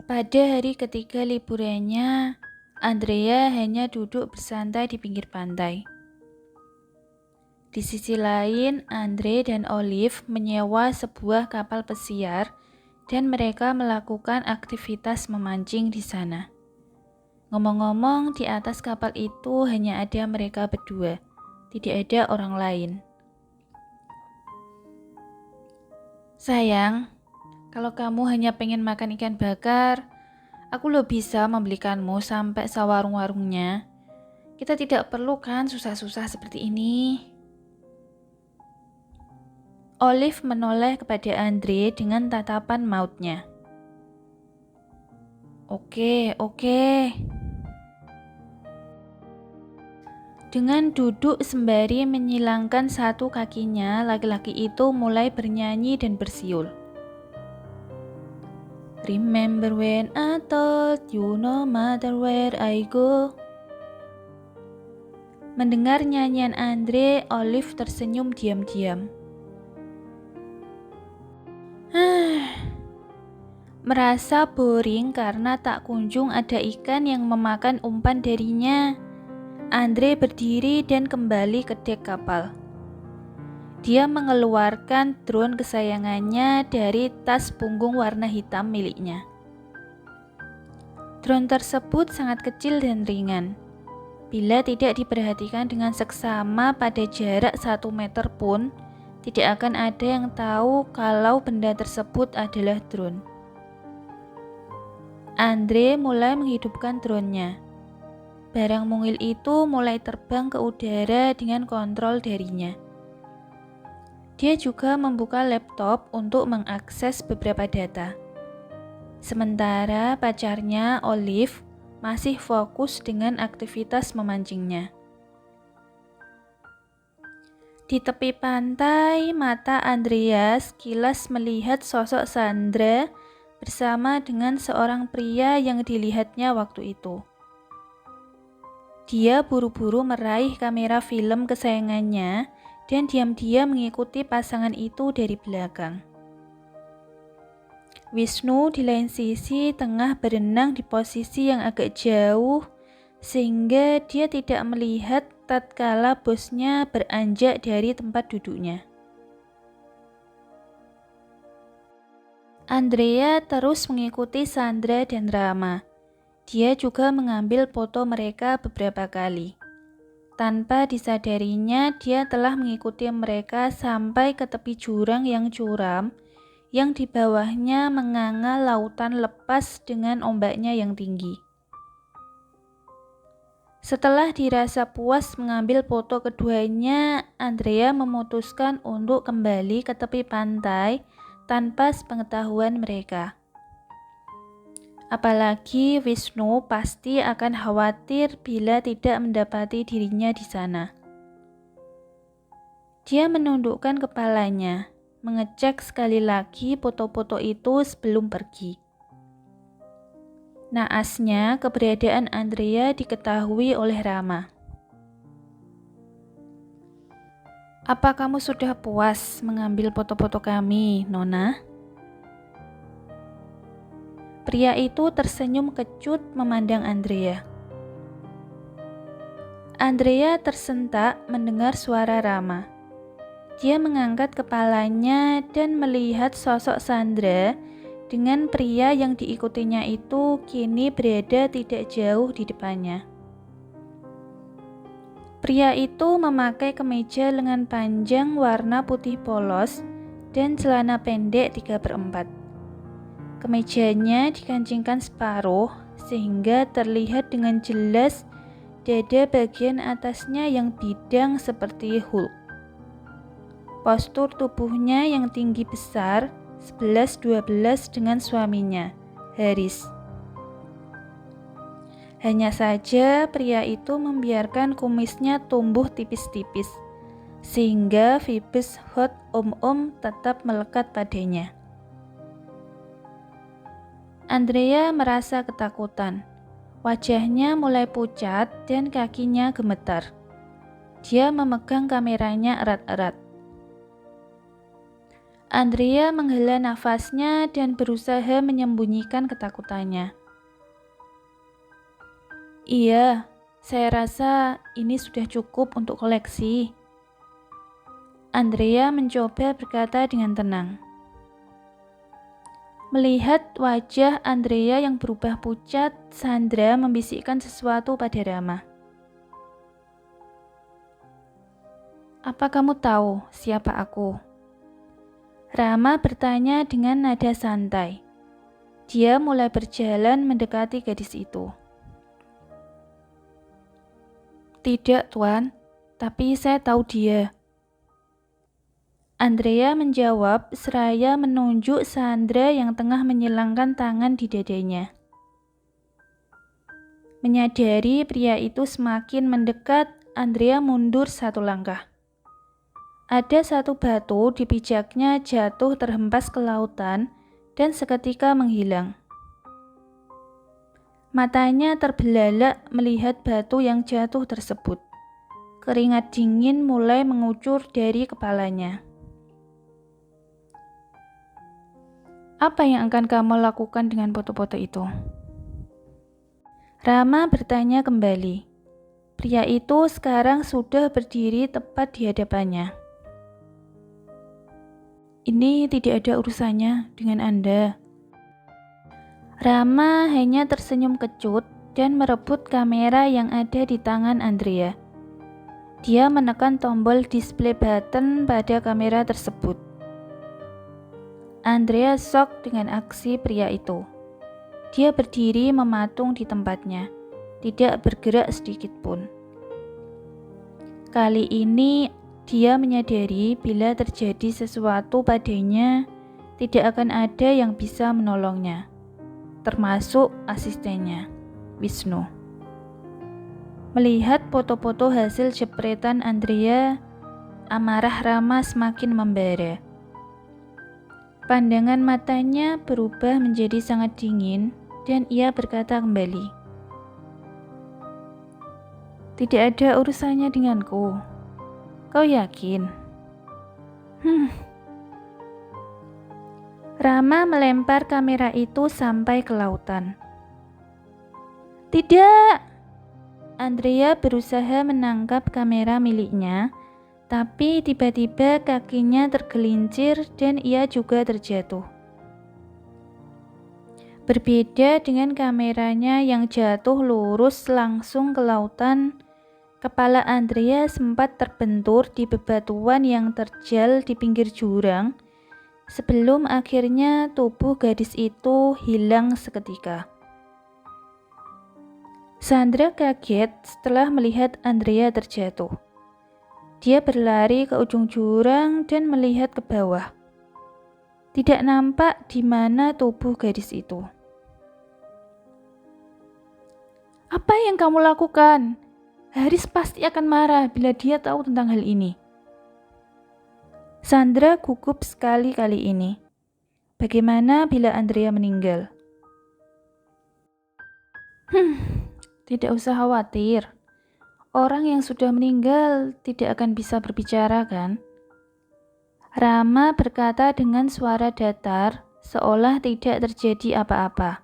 Pada hari ketiga liburannya, Andrea hanya duduk bersantai di pinggir pantai. Di sisi lain, Andre dan Olive menyewa sebuah kapal pesiar dan mereka melakukan aktivitas memancing di sana. Ngomong-ngomong, di atas kapal itu hanya ada mereka berdua, tidak ada orang lain. Sayang, kalau kamu hanya pengen makan ikan bakar, aku loh bisa membelikanmu sampai sawarung-warungnya. Kita tidak perlu kan susah-susah seperti ini. Olive menoleh kepada Andre dengan tatapan mautnya. Oke. Dengan duduk sembari menyilangkan satu kakinya, laki-laki itu mulai bernyanyi dan bersiul. Remember when I told you no matter where I go. Mendengar nyanyian Andre, Olive tersenyum diam-diam. Merasa boring karena tak kunjung ada ikan yang memakan umpan darinya. Andre berdiri dan kembali ke dek kapal. Dia mengeluarkan drone kesayangannya dari tas punggung warna hitam miliknya. Drone tersebut sangat kecil dan ringan. Bila tidak diperhatikan dengan seksama pada jarak 1 meter pun, tidak akan ada yang tahu kalau benda tersebut adalah drone. Andre mulai menghidupkan drone-nya. Barang mungil itu mulai terbang ke udara dengan kontrol darinya. Dia juga membuka laptop untuk mengakses beberapa data. Sementara pacarnya, Olive, masih fokus dengan aktivitas memancingnya. Di tepi pantai, mata Andreas sekilas melihat sosok Sandra bersama dengan seorang pria yang dilihatnya waktu itu. Dia buru-buru meraih kamera film kesayangannya dan diam-diam mengikuti pasangan itu dari belakang. Wisnu di lain sisi tengah berenang di posisi yang agak jauh sehingga dia tidak melihat tatkala bosnya beranjak dari tempat duduknya. Andrea terus mengikuti Sandra dan Rama. Dia juga mengambil foto mereka beberapa kali. Tanpa disadarinya, dia telah mengikuti mereka sampai ke tepi jurang yang curam, yang di bawahnya menganga lautan lepas dengan ombaknya yang tinggi. Setelah dirasa puas mengambil foto keduanya, Andrea memutuskan untuk kembali ke tepi pantai tanpa sepengetahuan mereka. Apalagi Wisnu pasti akan khawatir bila tidak mendapati dirinya di sana. Dia menundukkan kepalanya, mengecek sekali lagi foto-foto itu sebelum pergi. Naasnya, keberadaan Andrea diketahui oleh Rama. Apa kamu sudah puas mengambil foto-foto kami, Nona? Pria itu tersenyum kecut memandang Andrea. Andrea tersentak mendengar suara Rama. Dia mengangkat kepalanya dan melihat sosok Sandra dengan pria yang diikutinya itu kini berada tidak jauh di depannya. Pria itu memakai kemeja lengan panjang warna putih polos dan celana pendek 3/4. Kemejanya dikancingkan separuh sehingga terlihat dengan jelas dada bagian atasnya yang bidang seperti Hulk. Postur tubuhnya yang tinggi besar 11-12 dengan suaminya, Haris. Hanya saja pria itu membiarkan kumisnya tumbuh tipis-tipis, sehingga vibes hot om-om tetap melekat padanya. Andrea merasa ketakutan. Wajahnya mulai pucat dan kakinya gemetar. Dia memegang kameranya erat-erat. Andrea menghela nafasnya dan berusaha menyembunyikan ketakutannya. Iya, saya rasa ini sudah cukup untuk koleksi. Andrea mencoba berkata dengan tenang. Melihat wajah Andrea yang berubah pucat, Sandra membisikkan sesuatu pada Rama. Apa kamu tahu siapa aku? Rama bertanya dengan nada santai. Dia mulai berjalan mendekati gadis itu. Tidak, Tuan, tapi saya tahu dia. Andrea menjawab seraya menunjuk Sandra yang tengah menyilangkan tangan di dadanya. Menyadari pria itu semakin mendekat, Andrea mundur satu langkah. Ada satu batu di pijaknya jatuh terhempas ke lautan dan seketika menghilang. Matanya terbelalak melihat batu yang jatuh tersebut. Keringat dingin mulai mengucur dari kepalanya. Apa yang akan kamu lakukan dengan foto-foto itu? Rama bertanya kembali. Pria itu sekarang sudah berdiri tepat di hadapannya. Ini tidak ada urusannya dengan Anda. Rama hanya tersenyum kecut dan merebut kamera yang ada di tangan Andrea. Dia menekan tombol display button pada kamera tersebut. Andrea shock dengan aksi pria itu. Dia berdiri mematung di tempatnya, tidak bergerak sedikit pun. Kali ini dia menyadari bila terjadi sesuatu padanya, tidak akan ada yang bisa menolongnya, termasuk asistennya, Wisnu. Melihat foto-foto hasil jepretan Andrea, amarah Rama semakin membara. Pandangan matanya berubah menjadi sangat dingin dan ia berkata kembali, "Tidak ada urusannya denganku. Kau yakin?" Rama melempar kamera itu sampai ke lautan. Tidak! Andrea berusaha menangkap kamera miliknya, tapi tiba-tiba kakinya tergelincir dan ia juga terjatuh. Berbeda dengan kameranya yang jatuh lurus langsung ke lautan, kepala Andrea sempat terbentur di bebatuan yang terjal di pinggir jurang, sebelum akhirnya tubuh gadis itu hilang seketika. Sandra kaget setelah melihat Andrea terjatuh. Dia berlari ke ujung jurang dan melihat ke bawah. Tidak nampak di mana tubuh gadis itu. Apa yang kamu lakukan? Haris pasti akan marah bila dia tahu tentang hal ini. Sandra gugup sekali kali ini. Bagaimana bila Andrea meninggal? Tidak usah khawatir. Orang yang sudah meninggal tidak akan bisa berbicara, kan? Rama berkata dengan suara datar, seolah tidak terjadi apa-apa.